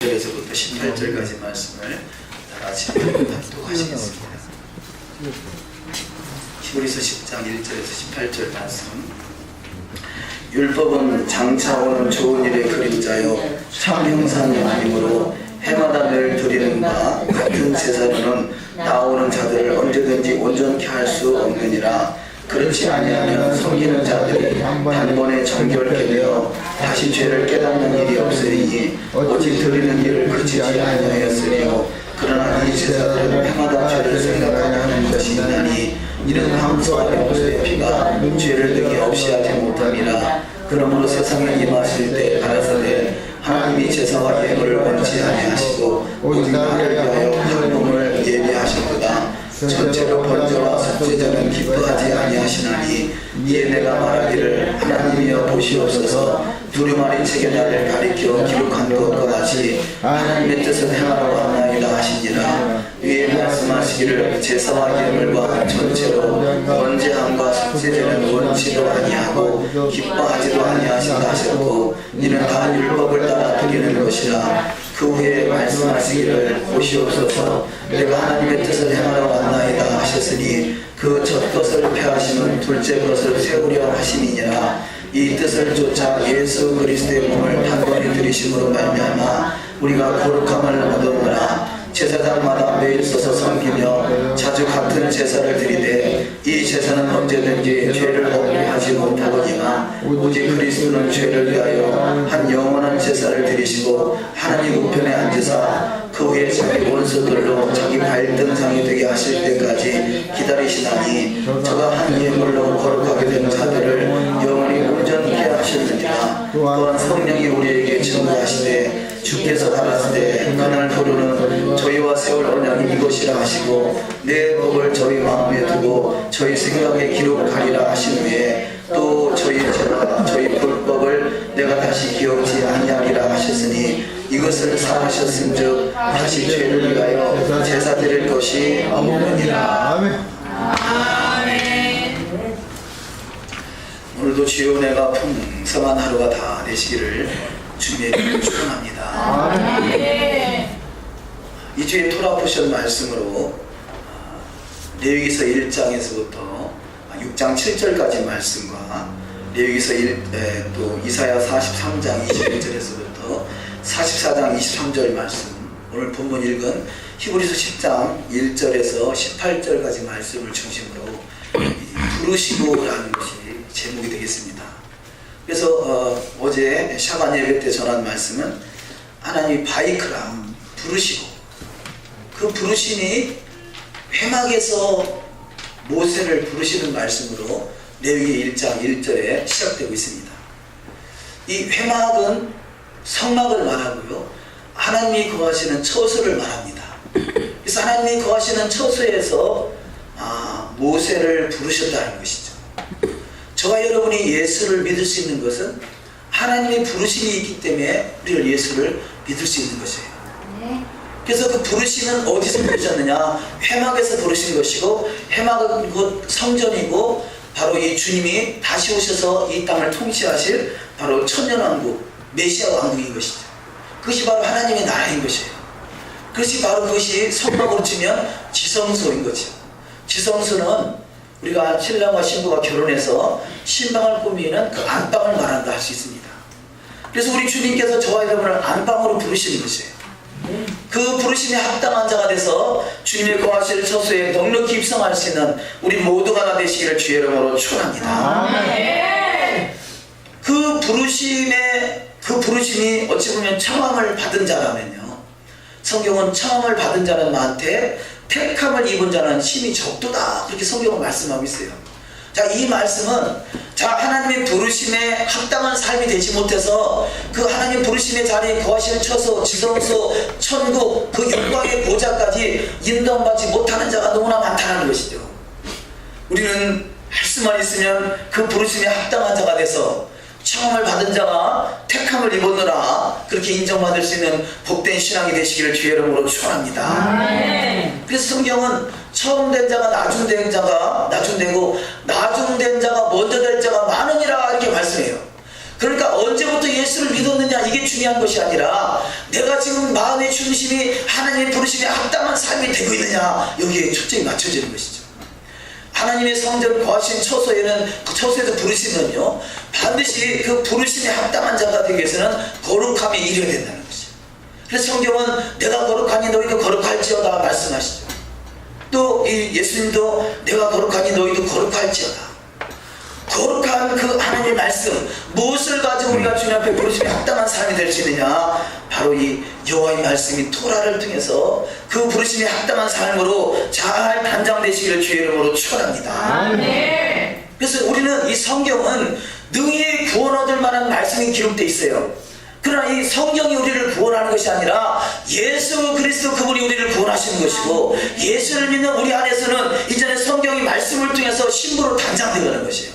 1절에서부터 18절까지 말씀을 다 같이 합독하시겠습니다. 히브리서 10장 1절에서 18절 말씀. 율법은 장차 오는 좋은 일의 그림자요 참 형상이 아니므로 해마다 늘 드리는 바 같은 제사로는 나오는 자들을 언제든지 온전케 할 수 없느니라. 그렇지 아니하면 섬기는 자들이 단번에 정결케 되어 다시 죄를 깨닫는 일이 없으리니 오직 드리는 일을 그치지 아니하였으리요. 그러나 이 제사들은 해마다 죄를 생각하게 하는 것이 있나니 이는 황소와 염소의 피가 죄를 능히 없이 하지 못함이라. 그러므로 세상에 임하실 때 가라사대 하나님이 제사와 예물을 원치 아니하시고 오직 나를 위하여 한 몸을 예비하셨도다. 전체로 번제와 속죄제는 기뻐하지 아니하시나니 이에 내가 말하기를 하나님이여 보시옵소서 두루마리 책에 나를 가리켜 기록한 것과 같이 하나님의 뜻을 행하러 왔나이다 하시니라. 위에 말씀하시기를 제사와 예물과 전체로 번제함과 속죄제는 원치도 아니하고 기뻐하지도 아니하신다 하셨고 이는 다 율법을 따라 드리는 것이라. 그 후에 말씀하시기를 보시옵소서 내가 하나님의 뜻을 행하러 왔나이다 하셨으니 그 첫 것을 폐하시면 둘째 것을 세우려 하심이니라. 이 뜻을 쫓아 예수 그리스도의 몸을 단번에 들이심으로 말미암아 우리가 거룩함을 얻었노라. 제사장마다 매일 서서 섬기며 자주 같은 제사를 드리되 이 제사는 언제든지 죄를 없게 하지 못하거니와 오직 그리스도는 죄를 위하여 한 영원한 제사를 드리시고 하나님 우편에 앉으사 그 후에 자기 원수들로 자기 발등상이 되게 하실 때까지 기다리시나니 저가 한 예물로 거룩하게 된 자들을 영원히 온전케 하셨느니라. 또한 성령이 우리에게 증거하시되 주께서 가라사대 그날 도로는 저희와 세울 언약이 이것이라 하시고 내 법을 저희 마음에 두고 저희 생각에 기록하리라 하신 후에 또 저희 죄와 저희 불법을 내가 다시 기억지 아니하리라 하셨으니 이것을 사하셨은즉 다시 죄를 위하여 제사 드릴 것이 없느니라. 아멘. 오늘도 주여 내가 풍성한 하루가 다 되시기를 주님의 이름으로 축원합니다. 이 주에 토라 포션 말씀으로 레위기서 1장에서부터 6장 7절까지 말씀과 레위기서 또 이사야 43장 21절에서부터 44장 23절 말씀, 오늘 본문 읽은 히브리서 10장 1절에서 18절까지 말씀을 중심으로 부르시고라는 것이 제목이 되겠습니다. 그래서 어제 샤반 예배 때 전한 말씀은 하나님이 바이크라 부르시고 그 부르심이 회막에서 모세를 부르시는 말씀으로 레위기 1장 1절에 시작되고 있습니다. 이 회막은 성막을 말하고요, 하나님이 거하시는 처소를 말합니다. 그래서 하나님이 거하시는 처소에서 모세를 부르셨다는 것이죠. 저와 여러분이 예수를 믿을 수 있는 것은 하나님의 부르심이 있기 때문에 우리를 예수를 믿을 수 있는 것이에요. 그래서 그 부르심은 어디서 부르셨느냐? 회막에서 부르신 것이고, 회막은 곧 성전이고 바로 이 주님이 다시 오셔서 이 땅을 통치하실 바로 천년왕국 메시아 왕국인 것이죠. 그것이 바로 하나님의 나라인 것이에요. 그것이 바로 그것이 성막으로 치면 지성소인 거죠. 지성소는 우리가 신랑과 신부가 결혼해서 신방을 꾸미는 그 안방을 말한다 할 수 있습니다. 그래서 우리 주님께서 저와 여러분을 안방으로 부르시는 것이에요. 그 부르심에 합당한 자가 돼서 주님의 거하실 처소에 넉넉히 입성할 수 있는 우리 모두가 다 되시기를 주의 이름으로 축원합니다. 그 부르심이 어찌 보면 청함을 받은 자라면요, 성경은 청함을 받은 자는 많되 택함을 입은 자는 심히 적도다, 그렇게 성경은 말씀하고 있어요. 자, 이 말씀은 하나님의 부르심에 합당한 삶이 되지 못해서 그 하나님 부르심의 자리에 거하시는 처소, 지성소, 천국, 그 영광의 보좌까지 인도받지 못하는 자가 너무나 많다는 것이죠. 우리는 할 수만 있으면 그 부르심에 합당한 자가 돼서 청함을 받은 자가 택함을 입었노라, 그렇게 인정받을 수 있는 복된 신앙이 되시기를 주의 이름으로 축원합니다. 그래서 성경은 처음 된 자가 나중된 자가 나중되고 나중된 자가 먼저 될 자가 많으니라, 이렇게 말씀해요. 그러니까 언제부터 예수를 믿었느냐 이게 중요한 것이 아니라 내가 지금 마음의 중심이 하나님의 부르심에 합당한 삶이 되고 있느냐 여기에 초점이 맞춰지는 것이죠. 하나님의 성전을 거하신 처소에는 그 처소에서 부르시면요 반드시 그 부르심에 합당한 자가 되기 위해서는 거룩함에 이르러야 된다는 것이죠. 그래서 성경은 내가 거룩하니 너희도 거룩할지어다 말씀하시죠. 또 이 예수님도 내가 거룩하니 너희도 거룩할지어다. 거룩한 그 하나님의 말씀 무엇을 가지고 우리가 주님 앞에 부르심에 합당한 삶이 될 수 있느냐 바로 이 여호와의 말씀이 토라를 통해서 그 부르심에 합당한 삶으로 잘 단장되시기를 주의 이름으로 축원합니다. 아멘. 그래서 우리는 이 성경은 능히 구원 얻을 만한 말씀이 기록되어 있어요. 그러나 이 성경이 우리를 구원하는 것이 아니라 예수 그리스도 그분이 우리를 구원하시는 것이고 예수를 믿는 우리 안에서는 이제는 성경이 말씀을 통해서 신부로 단장되는 것이에요.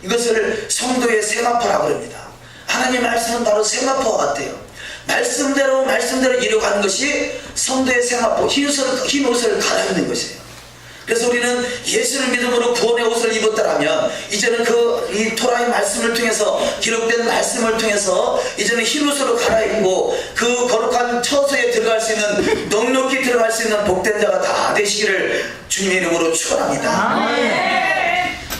이것을 성도의 세마포라고 합니다. 하나님의 말씀은 바로 세마포와 같아요. 말씀대로 이루어가는 것이 성도의 세마포, 흰 옷을 갈아입는 것이에요. 그래서 우리는 예수를 믿음으로 구원의 옷을 입었다라면 이제는 이 토라의 말씀을 통해서 기록된 말씀을 통해서 이제는 흰 옷으로 갈아입고 그 거룩한 처소에 들어갈 수 있는 넉넉히 들어갈 수 있는 복된 자가 다 되시기를 주님의 이름으로 축원합니다.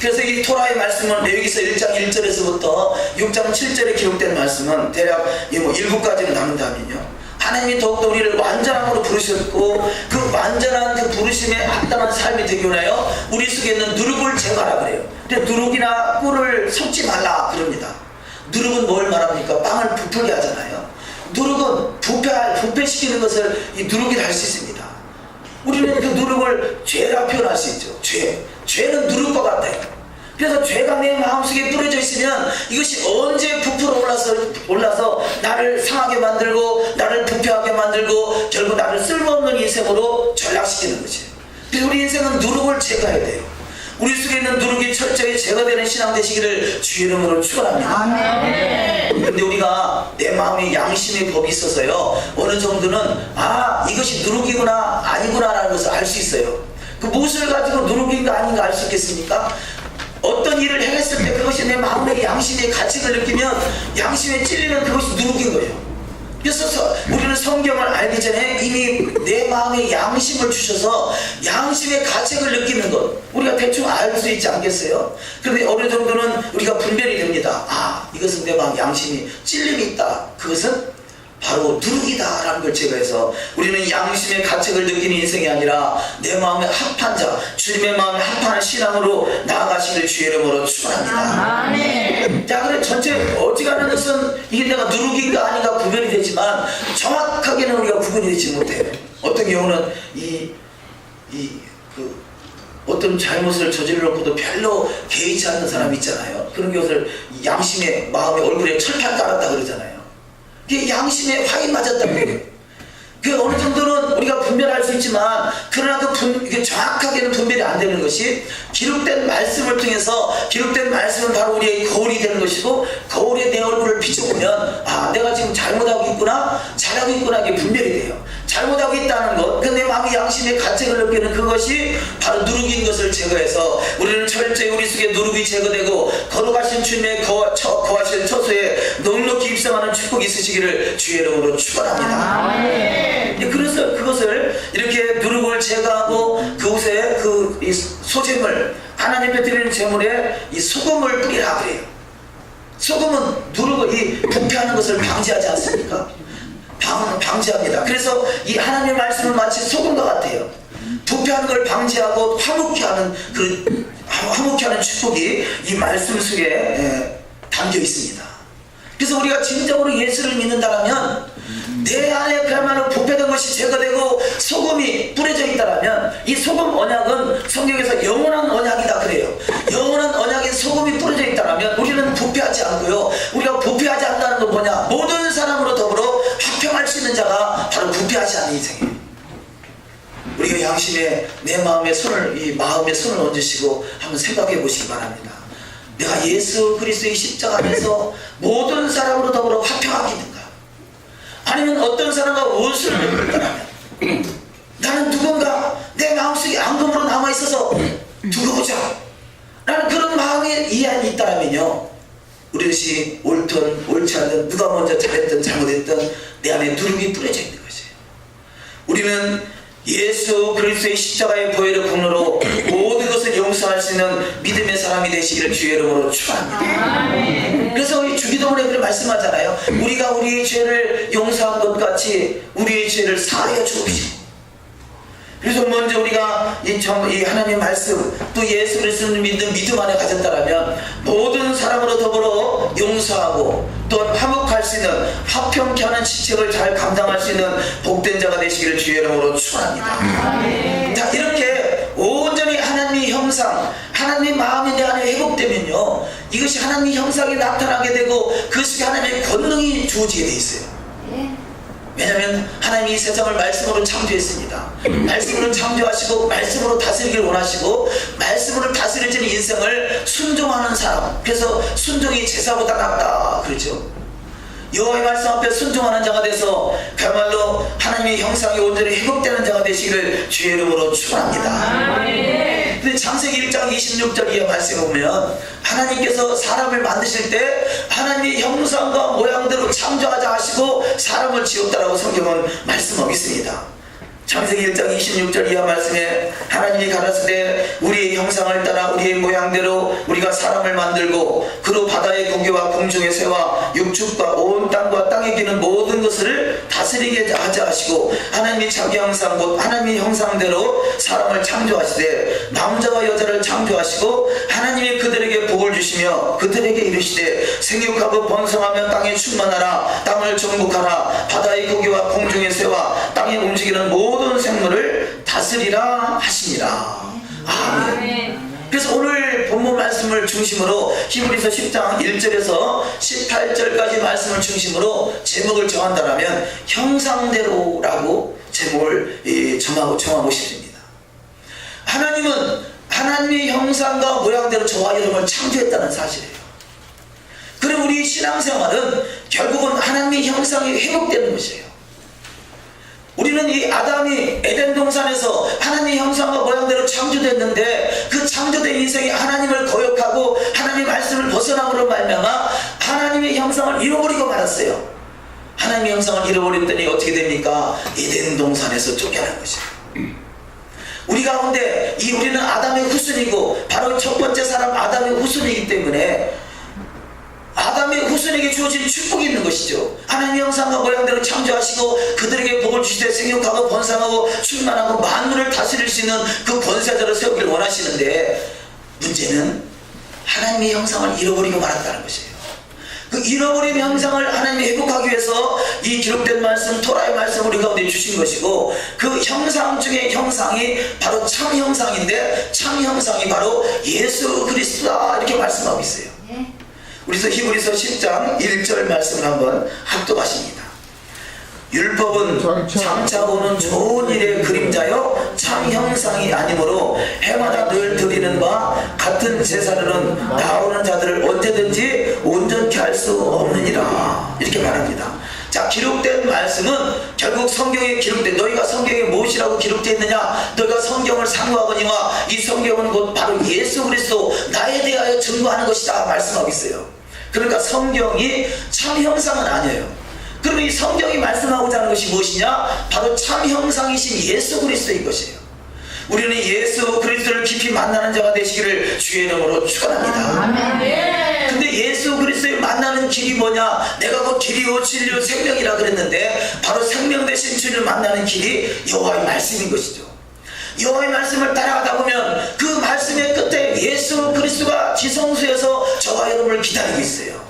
그래서 이 토라의 말씀은 레위기서 1장 1절에서부터 6장 7절에 기록된 말씀은 대략 7가지로 나눈다면요 하나님이 더욱더 우리를 완전함으로 부르셨고 그 완전한 그 부르심에 합당한 삶이 되기 위하여 우리 속에 있는 누룩을 제거하라 그래요. 근데 누룩이나 꿀을 섞지 말라 그럽니다. 누룩은 뭘 말합니까? 빵을 부풀게 하잖아요. 누룩은 부패시키는 것을 이 누룩이라 할 수 있습니다. 우리는 그 누룩을 죄라 표현할 수 있죠. 죄는 누룩과 같아요. 그래서 죄가 내 마음속에 뿌려져 있으면 이것이 언제 부풀어 올라서 나를 상하게 만들고 나를 부패하게 만들고 결국 나를 쓸모없는 인생으로 전락시키는 것이에요. 그래서 우리 인생은 누룩을 제거해야 돼요. 우리 속에 있는 누룩이 철저히 제거되는 신앙 되시기를 주의 이름으로 축원합니다. 그런데 우리가 내 마음에 양심의 법이 있어서요 어느 정도는 이것이 누룩이구나 아니구나 라는 것을 알 수 있어요. 그 무엇을 가지고 누룩인가 아닌가 알 수 있겠습니까? 어떤 일을 행했을 때 그것이 내 마음의 양심의 가책을 느끼면 양심에 찔리면 그것이 누룩인 거예요. 그래서 우리는 성경을 알기 전에 이미 내 마음에 양심을 주셔서 양심의 가책을 느끼는 것 우리가 대충 알 수 있지 않겠어요? 그런데 어느 정도는 우리가 분별이 됩니다. 이것은 내 마음 양심이 찔림이 있다. 그것은 바로 누룩이다 라는 걸 제거해서 우리는 양심의 가책을 느끼는 인생이 아니라 내 마음에 합한 자 주님의 마음에 합한 신앙으로 나아가시기를 주의 이름으로 축원합니다. 아멘. 자, 그래 전체 어지간한 것은 이게 내가 누룩인가 아닌가 구별이 되지만 정확하게는 우리가 구분이 되지 못해요. 어떤 경우는 어떤 잘못을 저질러놓고도 별로 개의치 않는 사람이 있잖아요. 그런 것을 양심의 마음의 얼굴에 철판 깔았다 그러잖아요. 그게 양심에 화인 맞았다는 거예요. 그 어느 정도는 우리가 분별할 수 있지만 그러나 이게 정확하게는 분별이 안 되는 것이 기록된 말씀을 통해서 기록된 말씀은 바로 우리의 거울이 되는 것이고 거울에 내 얼굴을 비춰보면 내가 지금 잘못하고 있구나 잘하고 있구나 이게 분별이 돼요. 잘못하고 있다는 것, 그 내 마음의 양심의 가책을 느끼는 그것이 바로 누룩인 것을 제거해서 우리는 철저히 우리 속에 누룩이 제거되고 거룩하신 주님의 거하신 처소에 넉넉히 입성하는 축복이 있으시기를 주의 이름으로 축원합니다. 그래서 그것을 이렇게 누룩을 제거하고 그곳에 이 소재물 하나님께 드리는 제물에 이 소금을 뿌리라 그래요. 소금은 누룩을 부패하는 것을 방지하지 않습니까? 방지합니다. 그래서 이 하나님의 말씀은 마치 소금과 같아요. 부패하는 걸 방지하고 화목케 하는 축복이 이 말씀 속에 담겨 있습니다. 그래서 우리가 진정으로 예수를 믿는다면 내 안에 그야말로 부패된 것이 제거되고 소금이 뿌려져 있다면 이 소금 언약은 성경에서 영원한 언약이다 그래요. 영원한 언약인 소금이 뿌려져 있다면 우리는 부패하지 않고요. 우리가 부패하지 않다는 건 뭐냐? 모든 사람으로 더불어 화평할 수 있는 자가 바로 부패하지 않는 인생이에요. 우리가 양심에 내 마음의 손을 얹으시고 한번 생각해 보시기 바랍니다. 내가 예수 그리스도의 십자가 안에서 모든 사람으로 더불어 화평하겠는가? 아니면 어떤 사람과 원수를 맺고 있다면 나는 누군가 내 마음속에 앙금으로 남아있어서 두고 보자 라는 그런 마음이 이해안이 있다면요 우리 것이 옳든 옳지 않든 누가 먼저 잘했든 잘못했든 내 안에 누룩이 뿌려져 있는 것이에요. 우리는 예수 그리스도의 십자가의 보혈의 공로로 모든 것을 용서할 수 있는 믿음의 사람이 되시기를 주의 이름으로 축원합니다. 그래서 우리 주기도문에 그렇게 말씀하잖아요. 우리가 우리의 죄를 용서한 것 같이 우리의 죄를 사하여 주옵시고. 그래서 먼저 우리가 이 하나님의 말씀 또 예수 그리스도를 믿는 믿음 안에 가졌다면 모든 사람으로 더불어 용서하고 또 화목할 수 있는 화평케 하는 지책을 잘 감당할 수 있는 복된 자가 되시기를 주의 이름으로 축원합니다. 자, 이렇게 온전히 하나님의 형상, 하나님의 마음이 내 안에 회복되면요, 이것이 하나님의 형상이 나타나게 되고 그것이 하나님의 권능이 주어지게 돼 있어요. 왜냐하면 하나님이 이 세상을 말씀으로 창조했습니다. 말씀으로 창조하시고 말씀으로 다스리길 원하시고 말씀으로 다스려지는 인생을 순종하는 사람, 그래서 순종이 제사보다 낫다 그러죠. 여호와의 말씀 앞에 순종하는 자가 돼서 그야말로 하나님의 형상이 온전히 회복되는 자가 되시기를 주의 이름으로 축원합니다. 근데 창세기 1장 26절 이하 말씀에 보면 하나님께서 사람을 만드실 때 하나님의 형상과 모양대로 창조하자 하시고 사람을 지었다라고 성경은 말씀하고 있습니다. 창세기 1장 26절 이하 말씀에 하나님이 가라사대 우리의 형상을 따라 우리의 모양대로 우리가 사람을 만들고 그로 바다의 고기와 공중의 새와 육축과 온 땅과 땅에 기는 모든 것을 다스리게 하자 하시고 하나님이 자기 형상 곧 하나님의 형상대로 사람을 창조하시되 남자와 여자를 창조하시고 하나님이 그들에게 복을 주시며 그들에게 이르시되 생육하고 번성하며 땅에 충만하라 땅을 정복하라 바다의 고기와 공중의 새와 땅에 움직이는 모든 생물을 다스리라 하시니라. 아멘. 그래서 오늘 본문 말씀을 중심으로 히브리서 10장 1절에서 18절까지 말씀을 중심으로 제목을 정한다면 형상대로라고 제목을 정하고 싶습니다. 하나님은 하나님의 형상과 모양대로 저와 여러분을 창조했다는 사실이에요. 그럼 우리 신앙생활은 결국은 하나님의 형상이 회복되는 것이에요. 우리는 이 아담이 에덴 동산에서 하나님의 형상과 모양대로 창조됐는데 그 창조된 인생이 하나님을 거역하고 하나님의 말씀을 벗어남으로 말미암아 하나님의 형상을 잃어버리고 말았어요. 하나님의 형상을 잃어버렸더니 어떻게 됩니까? 에덴 동산에서 쫓겨난 것이에요. 우리 가운데 우리는 아담의 후손이고 바로 첫 번째 사람 아담의 후손이기 때문에 아담의 후손에게 주어진 축복이 있는 것이죠. 하나님의 형상과 모양대로 창조하시고 그들에게 복을 주시되 생육하고 번성하고 충만하고 만물을 다스릴 수 있는 그 권세자로 세우기를 원하시는데 문제는 하나님의 형상을 잃어버리고 말았다는 것이에요. 그 잃어버린 형상을 하나님이 회복하기 위해서 이 기록된 말씀 토라의 말씀 우리 가운데 주신 것이고 그 형상 중에 형상이 바로 참 형상인데 참 형상이 바로 예수 그리스도다 이렇게 말씀하고 있어요. 우리서 히브리서 10장 1절 말씀을 한번 합독하십니다. 율법은 장차 오는 좋은 일의 그림자요 참 형상이 아니므로 해마다 늘 드리는 바 같은 제사로는 나오는 자들을 언제든지 온전케 할 수 없느니라 이렇게 말합니다. 자, 기록된 말씀은 결국 성경에 기록된 너희가 성경에 무엇이라고 기록되어 있느냐, 너희가 성경을 상고하거니와 이 성경은 곧 바로 예수 그리스도 나에 대하여 증거하는 것이다 말씀하고 있어요. 그러니까 성경이 참 형상은 아니에요. 그러면 이 성경이 말씀하고자 하는 것이 무엇이냐? 바로 참 형상이신 예수 그리스도인 것이에요. 우리는 예수 그리스도를 깊이 만나는 자가 되시기를 주의 이름으로 축원합니다. 근데 예수 그리스도를 만나는 길이 뭐냐? 내가 곧 길이요 진리요 생명이라 그랬는데 바로 생명 되신 주를 만나는 길이 여호와의 말씀인 것이죠. 여호와의 말씀을 따라가다 보면 그 말씀의 끝에 예수 그리스도가 지성소에서 저와 여러분을 기다리고 있어요.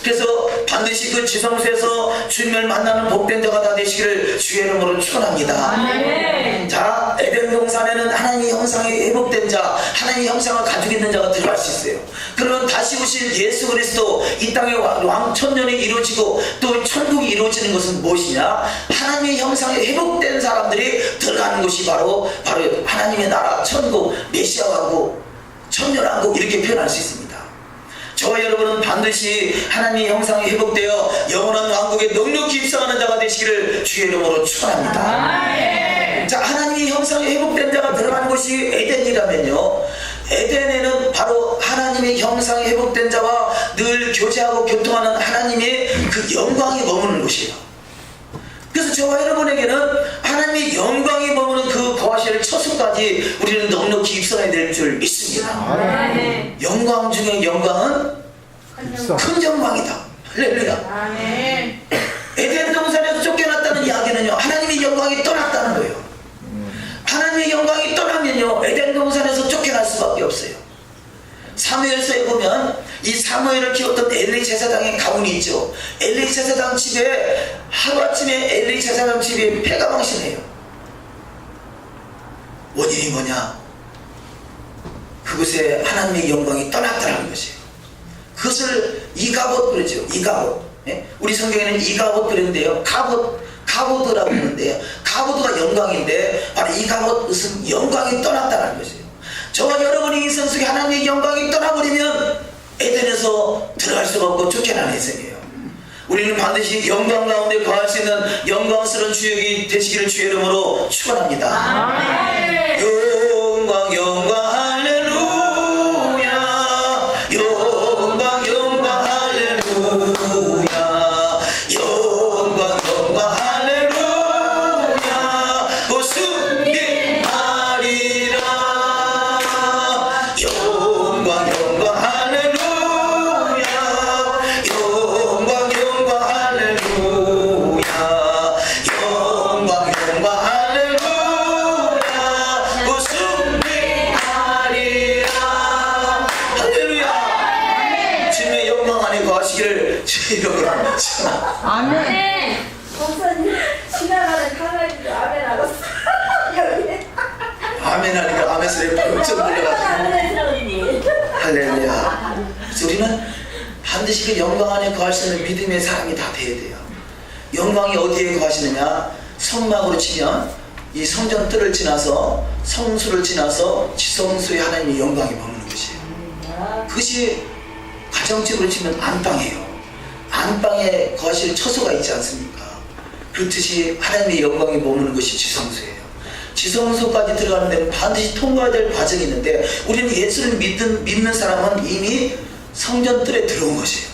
그래서 반드시 그 지성소에서 주님을 만나는 복된 자가 다 되시기를 주의 이름으로 축원합니다. 자, 에덴 동산에는 하나님의 형상이 회복된 자, 하나님의 형상을 가지고 있는 자가 들어갈 수 있어요. 그러면 다시 오실 예수 그리스도 이 땅의 왕천년이 이루어지고 또 천국이 이루어지는 것은 무엇이냐? 하나님의 형상이 회복된 사람들이 들어가는 곳이 바로 하나님의 나라 천국, 메시아왕국, 천년왕국 이렇게 표현할 수 있습니다. 저와 여러분은 반드시 하나님의 형상이 회복되어 영원한 왕국에 넉넉히 입성하는 자가 되시기를 주의 이름으로 축원합니다. 자, 하나님의 형상이 회복된 자가 들어간 곳이 에덴이라면요, 에덴에는 바로 하나님의 형상이 회복된 자와 늘 교제하고 교통하는 하나님의 그 영광이 머무는 곳이에요. 그래서 저와 여러분에게는 하나님의 영광이 머무는 그 거하실 처소까지 우리는 넉넉히 입성해야 될 줄 믿습니다. 영광 중에 영광은 큰 영광이다. 할렐루야. 에덴 동산에서 쫓겨났다는 이야기는요, 하나님의 영광이 떠났다는 거예요. 하나님의 영광이 떠나면요, 에덴 동산에서 쫓겨날 수밖에 없어요. 사무엘서에 보면 이 사무엘을 키웠던 엘리 제사장의 가문이 있죠. 엘리 제사장 집에 하루아침에 엘리 제사장 집에 폐가 망신해요. 원인이 뭐냐? 그곳에 하나님의 영광이 떠났다는 것이에요. 그것을 이가봇 그러죠. 이가봇. 예? 우리 성경에는 이가봇 그랬는데요, 가봇이라고 하는데요, 가봇가 영광인데 바로 이가봇은 영광이 떠났다는 것이에요. 저와 여러분의 인생 속에 하나님의 영광이 떠나버리면 에덴에서 들어갈 수가 없고 쫓겨나는 인생이에요. 우리는 반드시 영광 가운데 거할 수 있는 영광스러운 주역이 되시기를 주의 이름으로 축원합니다. 영광 영광 할렐루야, 영광 영광 할렐루야, 영광 영광 할렐루야, 오 승리하리라. 영광 영광 할렐루야, 영광 영광 할렐루야, 영광 영광 할렐루야, 오 승리하리라. 할렐루야. 주님의 영광 안에 거하시기를 주의 이름으로 아멘. 목사님 지나가는 강아지 아멘 알았어. 여기 아멘 하니까 아멘 소리에 깜짝 놀라가지고 할렐루야. 그래서 우리는 반드시 그 영광 안에 거할 수 있는 믿음의 사람이 다 돼야 돼요. 영광이 어디에 거하시느냐? 성막으로 치면 이 성전 뜰을 지나서 성수를 지나서 지성소에 하나님의 영광이 머무는 것이에요. 그것이 가정집으로 치면 안방이에요. 안방에 거하실 처소가 있지 않습니까? 그렇듯이 하나님의 영광이 머무는 것이 지성소예요. 지성소까지 들어가는 데는 반드시 통과해야 될 과정이 있는데, 우리는 예수를 믿는 사람은 이미 성전뜰에 들어온 것이에요.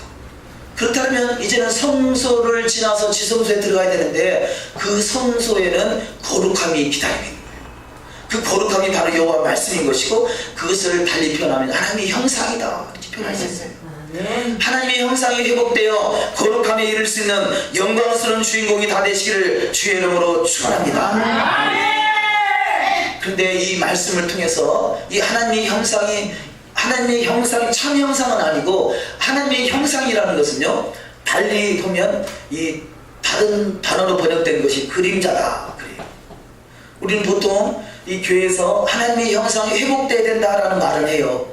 그렇다면 이제는 성소를 지나서 지성소에 들어가야 되는데, 그 성소에는 거룩함이 기다리고 있는 거예요. 그 거룩함이 바로 여호와 말씀인 것이고, 그것을 달리 표현하면 하나님의 형상이다 이렇게 표현할 수 있어요. 하나님의 형상이 회복되어 거룩함에 이를 수 있는 영광스러운 주인공이 다 되시기를 주의 이름으로 축원합니다. 그런데 이 말씀을 통해서 이 하나님의 형상이 참 형상은 아니고, 하나님의 형상이라는 것은요, 달리 보면 이 다른 단어로 번역된 것이 그림자다 그래요. 우리는 보통 이 교회에서 하나님의 형상이 회복돼야 된다라는 말을 해요.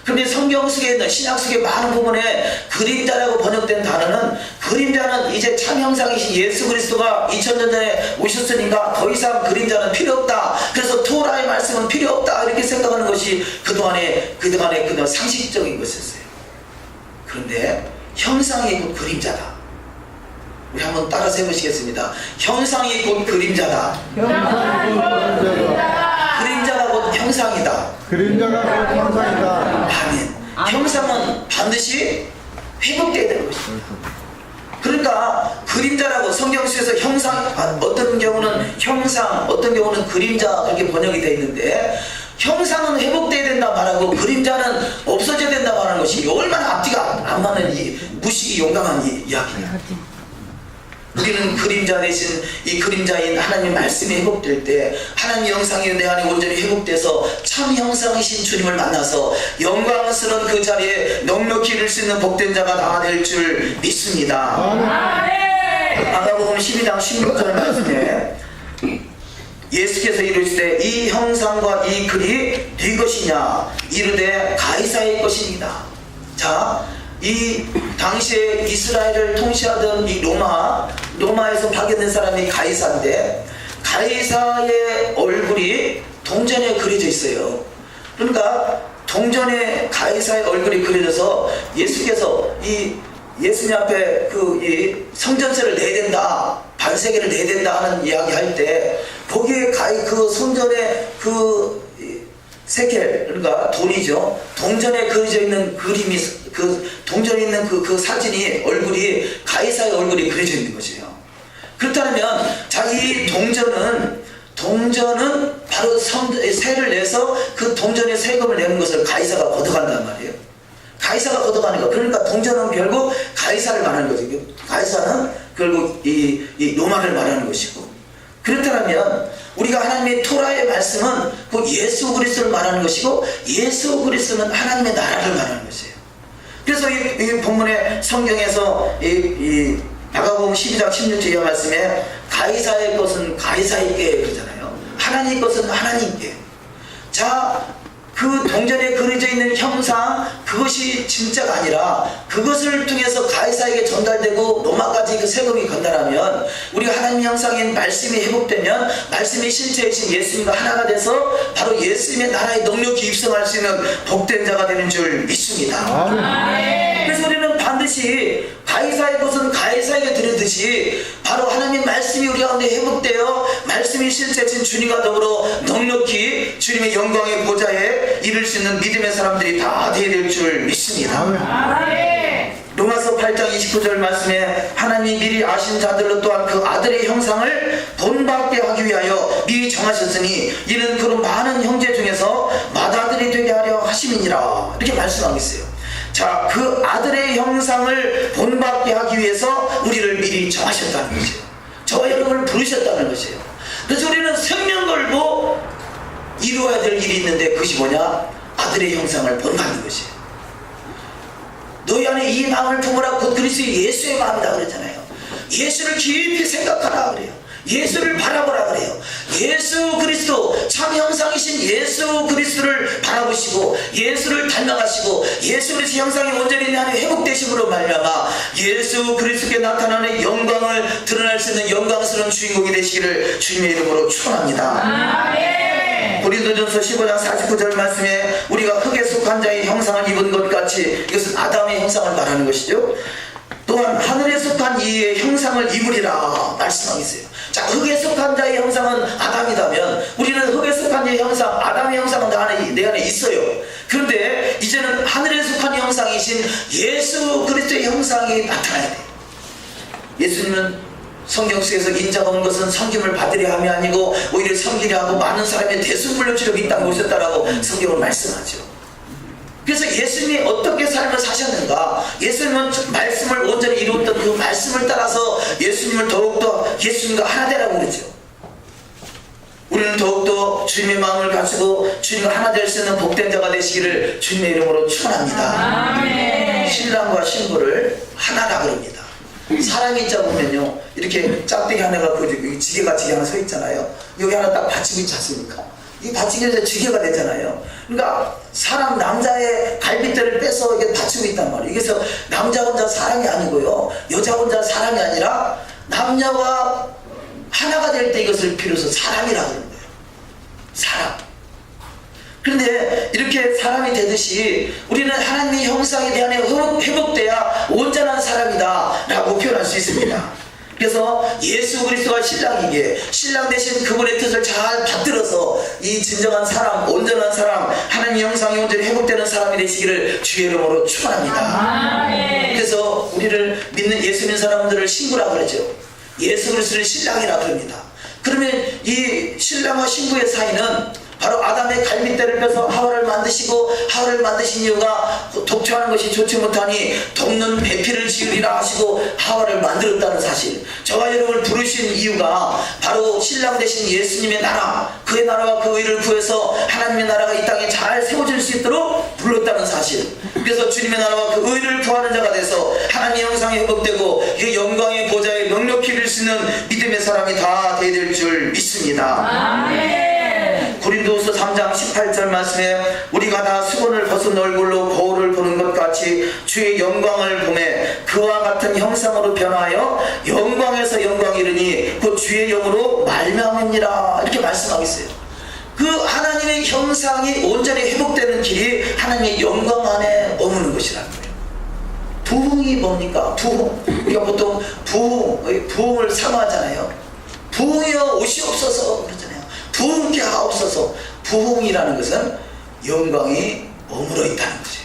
그런데 성경 속에 있는 신약 속의 많은 부분에 그림자라고 번역된 단어는, 그림자는 이제 참 형상이신 예수 그리스도가 2000년 전에 오셨으니까 더 이상 그림자는 필요 없다, 그래서 토라의 말씀은 필요 없다 이렇게 생각하는 것이 그동안의 그냥 상식적인 것이었어요. 그런데 형상이 곧 그림자다. 우리 한번 따라서 해보시겠습니다. 형상이 곧 그림자다. 그림자가 곧 형상이다. 그림자가 곧 형상이다. 아멘. 형상은 반드시 회복되어야 되는 것입니다. 그러니까 그림자라고 성경 속에서 형상, 어떤 경우는 형상, 어떤 경우는 그림자 이렇게 번역이 되어 있는데, 형상은 회복되어야 된다 말하고 그림자는 없어져야 된다 말하는 것이 얼마나 앞뒤가 안 맞는 무식이 용감한 이야기냐. 우리는 그림자 대신 이 그림자인 하나님 말씀이 회복될 때 하나님 영상이 내 안에 온전히 회복돼서 참 형상이신 주님을 만나서 영광스러운 그 자리에 넉넉히 이룰 수 있는 복된 자가 다 될 줄 믿습니다. 마가복음 12장 16절 말씀에 예수께서 이르시되 이 형상과 이 글이 네 것이냐 이르되 가이사의 것입니다. 자, 이 당시에 이스라엘을 통치하던 이 로마에서 파견된 사람이 가이사인데, 가이사의 얼굴이 동전에 그려져 있어요. 그러니까 동전에 가이사의 얼굴이 그려져서 예수께서 이 예수님 앞에 이 성전세를 내야 된다, 반세계를 내야 된다 하는 이야기 할 때, 거기에 그 성전에 세켈, 그러니까 돈이죠. 동전에 그려져 있는 그림이, 그 동전에 있는 그 사진이, 얼굴이 가이사의 얼굴이 그려져 있는 것이에요. 그렇다면 자기 동전은 바로 세를 내서 그 동전의 세금을 내는 것을 가이사가 걷어간단 말이에요. 가이사가 걷어가는 거. 그러니까 동전은 결국 가이사를 말하는 거죠. 가이사는 결국 이 로마를 말하는 것이고. 그렇다면 우리가 하나님의 토라의 말씀은 그 예수 그리스도를 말하는 것이고, 예수 그리스도는 하나님의 나라를 말하는 것이에요. 그래서 이 본문의 성경에서 이 마가복음 12장 16절 이하 말씀에 가이사의 것은 가이사에게 그러잖아요. 하나님의 것은 하나님께. 자, 그 동전에 그려져 있는 형상, 그것이 진짜가 아니라 그것을 통해서 가이사에게 전달되고 로마까지 그 세금이 건달하면, 우리가 하나님의 형상인 말씀이 회복되면 말씀이 실체이신 예수님과 하나가 돼서 바로 예수님의 나라에 넉넉히 입성할 수 있는 복된 자가 되는 줄 믿습니다. 그래서 우리는 반드시 가이사의 것은 가이사에게 드리듯이 바로 하나님 말씀이 우리 가운데 회복되어 말씀이 실제신 주님과 더불어 넉넉히 주님의 영광의 보좌에 이룰 수 있는 믿음의 사람들이 다 되어야 될 줄 믿습니다. 로마서 8장 29절 말씀에 하나님이 미리 아신 자들로 또한 그 아들의 형상을 본받게 하기 위하여 미리 정하셨으니 이는 그런 많은 형제 중에서 맏아들이 되게 하려 하심이니라, 이렇게 말씀하고 있어요. 자, 그 아들의 형상을 본받게 하기 위해서 우리를 미리 정하셨다는 것이에요. 저와 여러분을 부르셨다는 것이에요. 그래서 우리는 생명 걸고 이루어야 될 일이 있는데, 그것이 뭐냐? 아들의 형상을 본받는 것이에요. 너희 안에 이 마음을 품으라, 곧 그리스도 예수의 마음이다 그랬잖아요. 예수를 깊이 생각하라 그래요. 예수를 바라보라 그래요. 예수 그리스도, 참 형상이신 예수 그리스도를 바라보시고 예수를 닮아가시고 예수 그리스도 형상이 온전히 내 안에 회복되심으로 말미암아 예수 그리스도께 나타나는 영광을 드러날 수 있는 영광스러운 주인공이 되시기를 주님의 이름으로 축원합니다. 고린도전서 15장 49절 말씀에 우리가 흙에 속한 자의 형상을 입은 것 같이, 이것은 아담의 형상을 말하는 것이죠. 또한 하늘에 속한 이의 형상을 입으리라 말씀하고 있어요. 자, 흙에 속한 자의 형상은 아담이다면 우리는 흙에 속한 자의 형상, 아담의 형상은 내 안에 있어요. 그런데 이제는 하늘에 속한 형상이신 예수 그리스도의 형상이 나타나야 돼요. 예수님은 성경 속에서 인자가 온 것은 섬김을 받으려 함이 아니고 오히려 섬기려 하고 많은 사람의 대수불로 치려고 이 땅에 오셨다라고 성경은 말씀하죠. 그래서 예수님이 어떻게 삶을 사셨는가? 예수님은 말씀을 온전히 이루었던 그 말씀을 따라서 예수님을 더욱더 예수님과 하나 되라고 그러죠. 우리는 더욱더 주님의 마음을 가지고 주님과 하나 될 수 있는 복된 자가 되시기를 주님의 이름으로 축원합니다. 신랑과 신부를 하나라 그럽니다. 사람이 있자 보면요, 이렇게 짝대기 하나가 그 지게같이 하나 서 있잖아요. 여기 하나 딱 받치고 있지 않습니까? 이 받치기 전에 지게가 되잖아요. 그러니까 사람, 남자의 갈빗대를 빼서 이게 받치고 있단 말이에요. 그래서 남자 혼자 사람이 아니고요, 여자 혼자 사람이 아니라 남녀가 하나가 될 때 이것을 비로소 사람이라고 하는 거예요. 사람. 그런데 이렇게 사람이 되듯이 우리는 하나님의 형상에 대한 회복돼야 온전한 사람이다 라고 표현할 수 있습니다. 그래서 예수 그리스도가 신랑이기에 신랑 대신 그분의 뜻을 잘 받들어서 이 진정한 사람, 온전한 사람, 하나님의 형상이 온전히 회복되는 사람이 되시기를 주의 이름으로 축원합니다. 그래서 우리를 믿는 예수 믿는 사람들을 신부라 그러죠. 예수 그리스도를 신랑이라 그럽니다. 그러면 이 신랑과 신부의 사이는 바로 아담의 갈빗대를 빼서 하와를 만드시고, 하와를 만드신 이유가 독초하는 것이 좋지 못하니 돕는 배필을 지으리라 하시고 하와를 만들었다는 사실, 저와 여러분을 부르신 이유가 바로 신랑 되신 예수님의 나라, 그의 나라와 그 의를 구해서 하나님의 나라가 이 땅에 잘 세워질 수 있도록 불렀다는 사실. 그래서 주님의 나라와 그 의를 구하는 자가 돼서 하나님의 형상이 회복되고 그 영광의 보좌에 넉넉히 이룰 수 있는 믿음의 사람이 다 되어야 될 줄 믿습니다. 고린도후서 3장 18절 말씀에 우리가 다 수건을 벗은 얼굴로 거울을 보는 것 같이 주의 영광을 보매 그와 같은 형상으로 변하여 영광에서 영광이 이르니 그 주의 영으로 말미암음이라, 이렇게 말씀하고 있어요. 그 하나님의 형상이 온전히 회복되는 길이 하나님의 영광 안에 머무는 것이라는 거예요. 부흥이 뭡니까? 부흥. 우리가 보통 부흥을 사모하잖아요. 부흥이여 오시옵소서 그러잖아요. 부흥케 하옵소서. 부흥이라는 것은 영광이 머물러 있다는 거죠.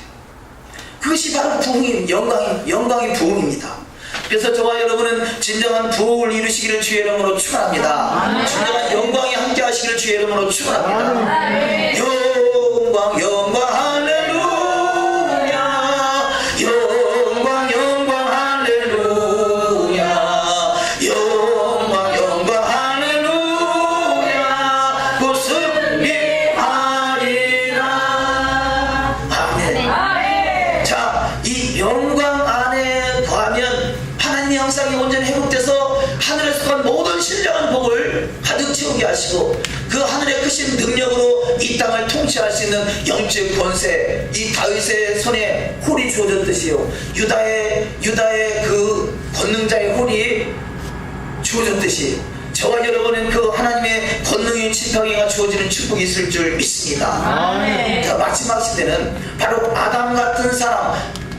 그것이 바로 부흥이 영광이 부흥입니다. 그래서 저와 여러분은 진정한 부흥을 이루시기를 주의 이름으로 축원합니다. 진정한 영광이 함께 하시기를 주의 이름으로 축원합니다. 영광 영광 할렐루야 영광 영광 할렐루야 영광 영광 할렐루야 곧 승리하리라. 아멘. 자, 이 영광 안에 거하면 하나님의 형상이 온전히 회복돼서 하늘에 속한 모든 신령한 복을 가득 채우게 하시고 그 하늘의 크신 능력으로 이 땅을 통치할 수 있는 영적 권세, 이 다윗의 손에 홀이 주어졌듯이요 유다의 그 권능자의 홀이 주어졌듯이 저와 여러분은 그 하나님의 권능의 지팡이가 주어지는 축복이 있을 줄 믿습니다. 자, 마지막 시대는 바로 아담 같은 사람,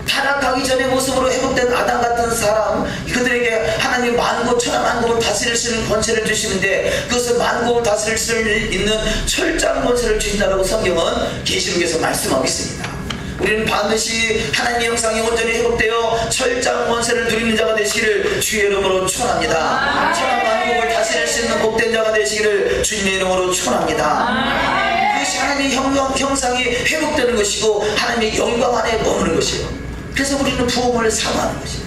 타락하기 전의 모습으로 회복된 아담 같은 사람, 그들에게 하나님 만국 천하 만국을 다스릴 수 있는 권세를 주시는데 그것을 만국을 다스릴 수 있는 철저한 권세를 주신다고 성경은 계시록에서 말씀하고 있습니다. 우리는 반드시 하나님의 형상이 온전히 회복되어 철저한 권세를 누리는 자가 되시기를 주의 이름으로 축원합니다. 천하 만국을 다스릴 수 있는 복된 자가 되시기를 주님의 이름으로 축원합니다. 그것이 하나님의 형상이 회복되는 것이고 하나님의 영광 안에 머무는 것이에요. 그래서 우리는 부흥을 사모하는 것이에요.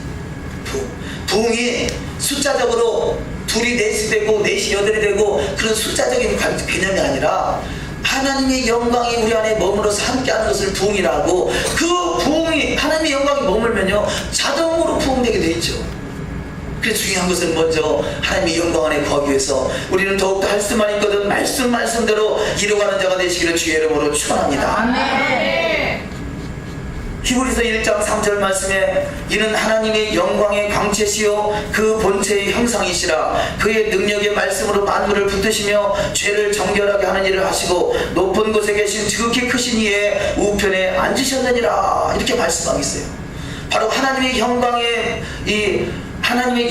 부흥이 숫자적으로 둘이 넷이 되고 넷이 여덟이 되고 그런 숫자적인 개념이 아니라 하나님의 영광이 우리 안에 머물러서 함께하는 것을 부흥이라고, 그 부흥이 하나님의 영광이 머물면요 자동으로 부흥되게 되어 있죠. 그래서 중요한 것은 먼저 하나님의 영광 안에 거하기 위해서 우리는 더욱더 할 수만 있거든 말씀대로 이루어가는 자가 되시기를 주의 이름으로 축원합니다. 아멘. 히브리서 1장 3절 말씀에 이는 하나님의 영광의 광채시요 그 본체의 형상이시라 그의 능력의 말씀으로 만물을 붙드시며 죄를 정결하게 하는 일을 하시고 높은 곳에 계신 지극히 크신 이의 우편에 앉으셨느니라 이렇게 말씀하고 있어요. 바로 하나님의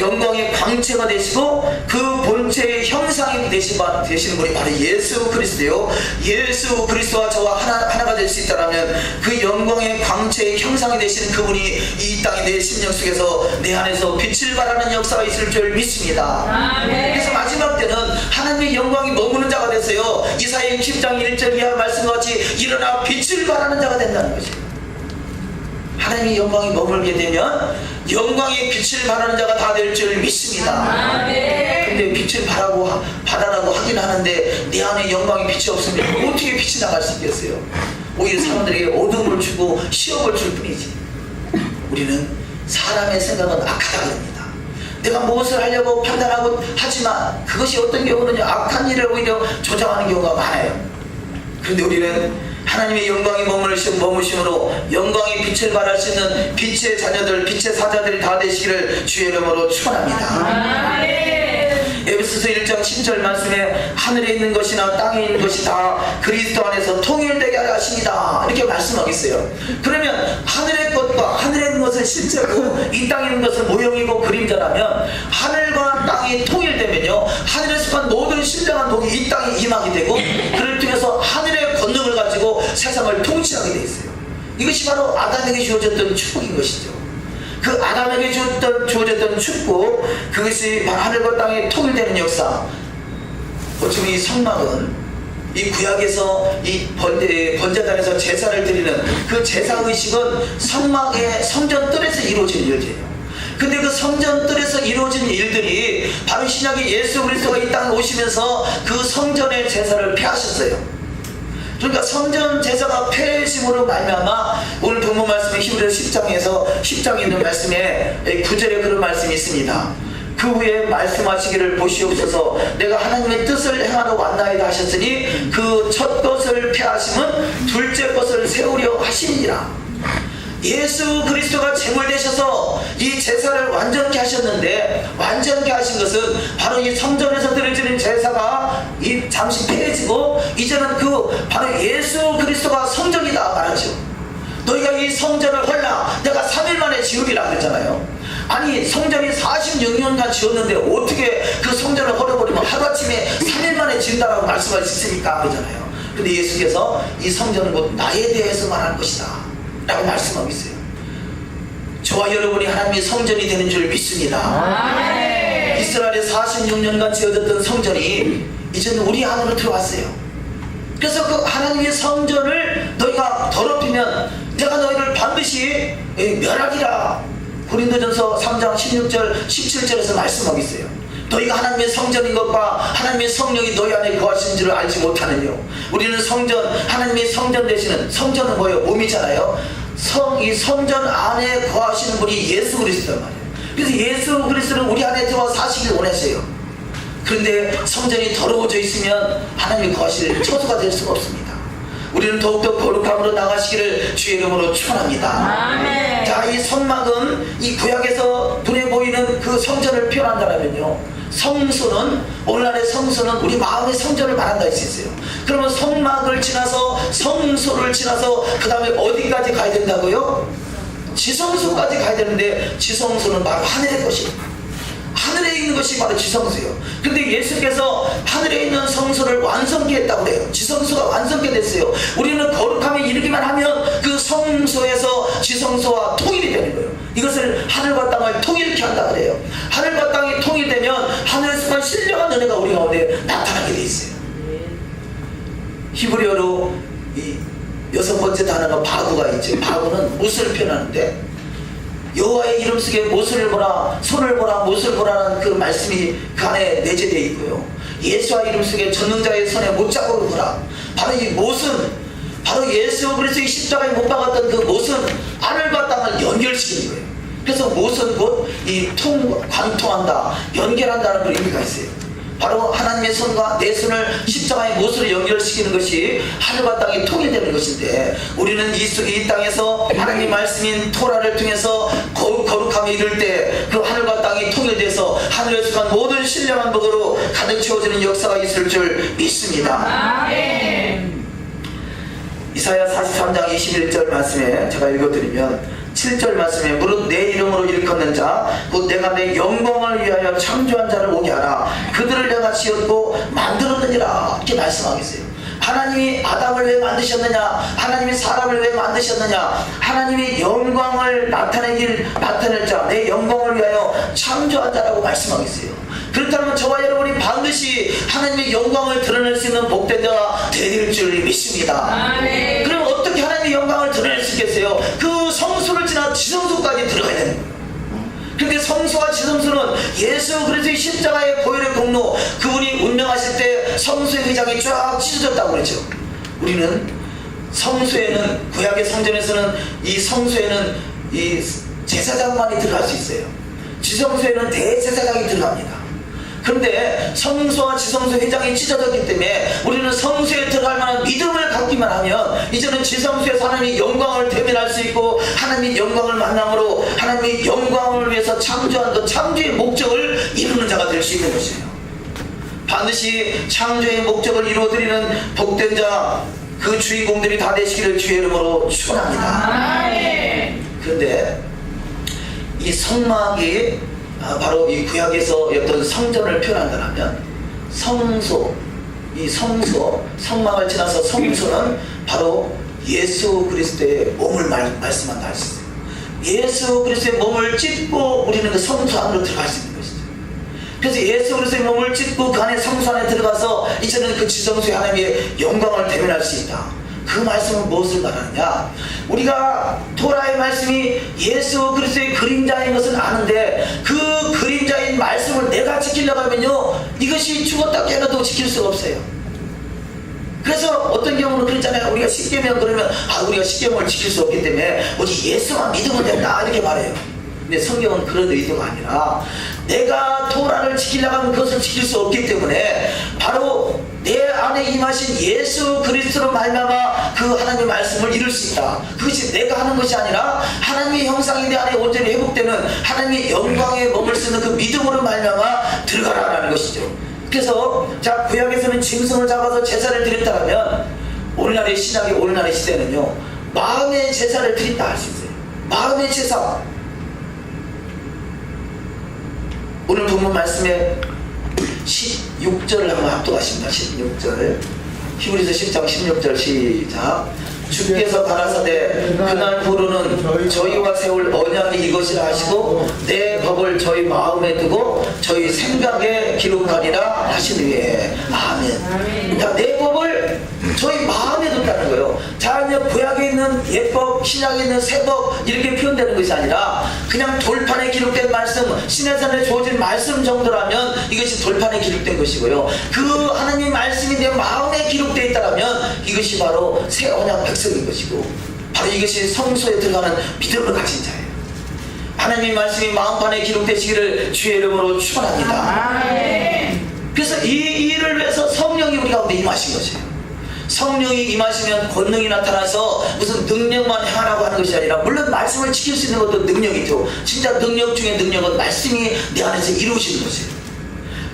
영광의 광채가 되시고 그 본체의 형상이 되시는 분이 바로 예수 그리스도요. 예수 그리스도와 저와 하나가 될 수 있다면 그 영광의 광채의 형상이 되시는 그분이 이 땅의 내 심령 속에서 내 안에서 빛을 발하는 역사가 있을 줄 믿습니다. 그래서 마지막 때는 하나님의 영광이 머무는 자가 되세요. 이사야 10장 1절 이하 말씀같이 일어나 빛을 발하는 자가 된다는 것이에요. 하나님의 영광이 머물게 되면 영광의 빛을 발하는 자가 다 될 줄 믿습니다. 근데 빛을 발하라고 하긴 하는데 내 안에 영광의 빛이 없으면 어떻게 빛이 나갈 수 있겠어요? 오히려 사람들에게 어둠을 주고 시험을 줄 뿐이지. 우리는 사람의 생각은 악하다 그럽니다. 내가 무엇을 하려고 판단하고 하지만 그것이 어떤 경우는 악한 일을 오히려 조장하는 경우가 많아요. 그런데 우리는 하나님의 영광이 머무심으로 영광의 빛을 발할 수 있는 빛의 자녀들, 빛의 사자들이 다 되시기를 주의 이름으로 축원합니다. 에베소서 1장 10절 말씀에 하늘에 있는 것이나 땅에 있는 것이 다 그리스도 안에서 통일되게 하려 하십니다 이렇게 말씀하고 있어요. 그러면 하늘의 것과 하늘에 있는 것은 실제고 이 땅에 있는 것은 모형이고 그림자라면 하늘과 땅이 통일되면요 하늘에 속한 모든 신령한 복이 이 땅에 임하게 되고 그를 통해서 하늘의 권능을 가지고 세상을 통치하게 되어 있어요. 이것이 바로 아담에게 주어졌던 축복인 것이죠. 그 아담에게 주어졌던 축복, 그것이 하늘과 땅이 통일되는 역사. 어쩌면 이 성막은 이 구약에서 이 번제단에서 제사를 드리는 그 제사 의식은 성막의 성전 뜰에서 이루어진 일들이에요. 근데 그 성전 뜰에서 이루어진 일들이 바로 신약의 예수 그리스도가 이 땅에 오시면서 그 성전의 제사를 폐하셨어요. 그러니까 성전 제사가 폐해심으로 말미암아 오늘 본문 말씀에 히브리서 10장에 있는 말씀에 9절에 그런 말씀이 있습니다. 그 후에 말씀하시기를 보시옵소서 내가 하나님의 뜻을 행하러 왔나이다 하셨으니 그 첫 것을 폐하심은 둘째 것을 세우려 하시니라. 예수 그리스도가 제물 되셔서 이 제사를 완전케 하셨는데 완전케 하신 것은 바로 이 성전에서 드려지는 제사가 잠시 폐해지고 이제는 바로 예수 그리스도가 성전이다 말하죠. 너희가 이 성전을 헐라 내가 3일 만에 지으리라 그랬잖아요. 아니 성전이 46년간 지었는데 어떻게 그 성전을 헐어버리면 하루아침에 3일 만에 지은다라고 말씀할 수 있습니까? 그러잖아요. 근데 예수께서 이 성전은 곧 나에 대해서 말할 것이다 라고 말씀하고 있어요. 저와 여러분이 하나님의 성전이 되는 줄 믿습니다. 이스라엘에 46년간 지어졌던 성전이 이제는 우리 안으로 들어왔어요. 그래서 그 하나님의 성전을 너희가 더럽히면 내가 너희를 반드시 멸하리라. 고린도전서 3장 16절 17절에서 말씀하고 있어요. 너희가 하나님의 성전인 것과 하나님의 성령이 너희 안에 거하신 줄을 알지 못하느뇨. 우리는 성전, 하나님의 성전 되시는, 성전은 뭐예요? 몸이잖아요. 이 성전 안에 거하시는 분이 예수 그리스도란 말이에요. 그래서 예수 그리스도는 우리 안에 들어와 사시길 원하세요. 그런데 성전이 더러워져 있으면 하나님이 거하실 처소가 될 수가 없습니다. 우리는 더욱더 거룩함으로 나가시기를 주의 이름으로 축원합니다. 아멘. 자, 이 성막은 이 구약에서 눈에 보이는 그 성전을 표현한다면요, 성소는, 오늘날의 성소는 우리 마음의 성전을 말한다 했었어요. 그러면 성막을 지나서 성소를 지나서 그 다음에 어디까지 가야 된다고요? 지성소까지 가야 되는데, 지성소는 바로 하늘의 것입니다. 하늘에 있는 것이 바로 지성소예요. 근데 예수께서 하늘에 있는 성소를 완성케 했다고 그래요. 지성소가 완성케 됐어요. 우리는 거룩함에 이르기만 하면 그 성소에서 지성소와 통일이 되는 거예요. 이것을 하늘과 땅을 통일케 한다 그래요. 하늘과 땅이 통일되면 하늘에서 신령한 은혜가 우리 가운데 나타나게 돼 있어요. 히브리어로 이 6번째 단어가 바구가 있죠. 바구는 못을 표현하는데, 여호와의 이름 속에 못을 보라, 손을 보라, 못을 보라는 그 말씀이 그 안에 내재되어 있고요. 예수와 이름 속에 전능자의 손에 못자국을 보라. 바로 이 못은, 바로 예수 그리스도의 십자가에 못 박았던 그 못은 하늘과 땅을 연결시키는 거예요. 그래서 못은 곧 이 관통한다, 연결한다는 그런 의미가 있어요. 바로 하나님의 손과 내 손을 십자가의 못으로 연결시키는 것이 하늘과 땅이 통일되는 것인데, 우리는 이 땅에서 하나님의 말씀인 토라를 통해서 거룩함에 이를 때 그 하늘과 땅이 통일돼서 하늘에 속한 모든 신령한 복으로 가득 채워지는 역사가 있을 줄 믿습니다. 아멘. 이사야 43장 21절 말씀에 제가 읽어드리면, 7절 말씀에 무릇 내 이름으로 일컫는 자 곧 내가 내 영광을 위하여 창조한 자를 오게 하라. 그들을 내가 지었고 만들었느니라. 이렇게 말씀하겠어요. 하나님이 아담을 왜 만드셨느냐, 하나님이 사람을 왜 만드셨느냐, 하나님이 영광을 나타낼 자, 내 영광을 위하여 창조한 자라고 말씀하겠어요. 그렇다면 저와 여러분이 반드시 하나님의 영광을 드러낼 수 있는 복된 자가 되릴 줄 믿습니다. 아멘. 그럼 어떻게 하나님의 영광을 드러낼 수 있겠어요? 그 성소를 지나 지성소까지 들어가야 되는 거예요. 그런데 성소와 지성소는 예수 그리스도의 십자가의 보혈의 공로, 그분이 운명하실 때 성소의 회장이 쫙 찢어졌다고 그랬죠. 우리는 성소에는, 구약의 성전에서는 이 성소에는 이 제사장만이 들어갈 수 있어요. 지성소에는 대제사장이 들어갑니다. 그런데 성소와 지성소 회장이 찢어졌기 때문에 우리는 성소에 들어갈 만한 믿음을 갖기만 하면 이제는 지성소에서 하나님의 영광을 대면할 수 있고, 하나님의 영광을 만남으로 하나님의 영광을 위해서 창조한 그 창조의 목적을 이루는 자가 될 수 있는 것이에요. 반드시 창조의 목적을 이루어드리는 복된 자, 그 주인공들이 다 되시기를 주의 이름으로 축원합니다. 그런데 이 성막이 바로 이 구약에서 어떤 성전을 표현한다면, 성소, 이 성소, 성막을 지나서 성소는 바로 예수 그리스도의 몸을 말씀한다 할 수 있어요. 예수 그리스도의 몸을 찢고 우리는 그 성소 안으로 들어갈 수 있는 것이죠. 그래서 예수 그리스도의 몸을 찢고 그 안에 성소 안에 들어가서 이제는 그 지성소의 하나님의 영광을 대면할 수 있다. 그 말씀은 무엇을 말하느냐, 우리가 토라의 말씀이 예수 그리스도의 그림자인 것은 아는데, 그 그림자인 말씀을 내가 지키려고 하면요, 이것이 죽었다 깨어나도 지킬 수가 없어요. 그래서 어떤 경우는 그렇잖아요. 우리가 십계명 그러면 우리가 십계명을 지킬 수 없기 때문에 오직 예수만 믿으면 된다 이렇게 말해요. 근데 성경은 그런 의도가 아니라, 내가 토라를 지키려고 하면 그것을 지킬 수 없기 때문에 바로 내 안에 임하신 예수 그리스도로 말미암아 그 하나님의 말씀을 이룰 수 있다. 그것이 내가 하는 것이 아니라 하나님의 형상이 내 안에 온전히 회복되는 하나님의 영광에 머물 수 있는 그 믿음으로 말미암아 들어가라는 것이죠. 그래서 자, 구약에서는 짐승을 잡아서 제사를 드렸다면, 오늘날의 신약의 오늘날의 시대는요, 마음의 제사를 드린다 할 수 있어요. 마음의 제사. 오늘 본문 말씀에 16절을 한번 합독하십니다. 16절 히브리서 10장 16절 시작. 주께서 가라사대 그날 후로는 저희와 세울 언약이 이것이라 하시고 내 법을 저희 마음에 두고 저희 생각에 기록하리라 하시니 아멘. 자, 내 법을 저희 마음에 둔다는 거예요. 자, 이제 구약에 있는 옛법, 신약에 있는 새법 이렇게 표현되는 것이 아니라 그냥 돌판에 기록된 말씀, 시내산에 주어진 말씀 정도라면 이것이 돌판에 기록된 것이고요. 그 하나님 말씀이 내 마음에 기록되어 있다면 이것이 바로 새 언약 백성인 것이고 바로 이것이 성소에 들어가는 믿음을 가진 자예요. 하나님의 말씀이 마음판에 기록되시기를 주의 이름으로 축원합니다. 그래서 이 일을 위해서 성령이 우리 가운데 임하신 것이에요. 성령이 임하시면 권능이 나타나서 무슨 능력만 행하라고 하는 것이 아니라 물론 말씀을 지킬 수 있는 것도 능력이죠. 진짜 능력 중에 능력은 말씀이 내 안에서 이루어지는 것이에요.